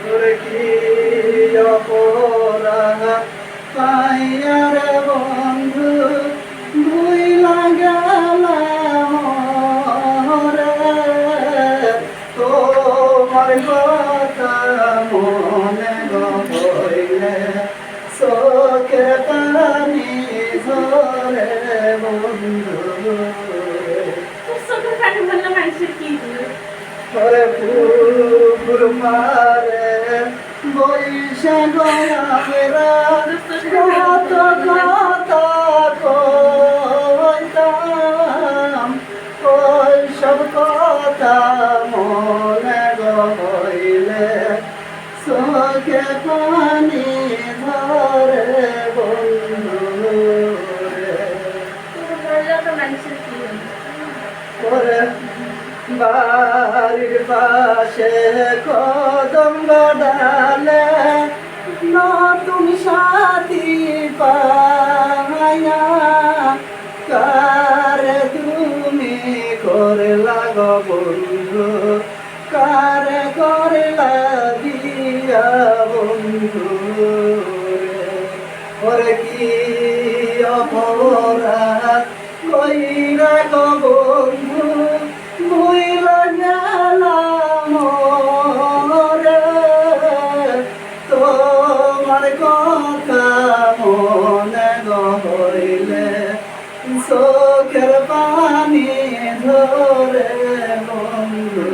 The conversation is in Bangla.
তোরে কি অপরাধ পাইয়ার বন্ধু ভুইলা গেলাম রে তোমার কথা মনে হইলে চোখে পানি ঝরে বন্ধু ওরে ফুল মারে বৈশাখ আমরা কত কথা কইতাম ওই সব কথা মনে হইলে চোখে পানি ধরে বন্ধু ওরে বাড়ির পাশে কদম ডালে নতুন সাথী পায়া কারে তুমি করলা গো বন্ধু কারে করলা বিয়া বন্ধু ওরে কি অপরাধ কইরা গো বন্ধু ভুইলা গেলাম রে তোমার কথা মনে হইলে চোখের পানি ধরে বন্ধু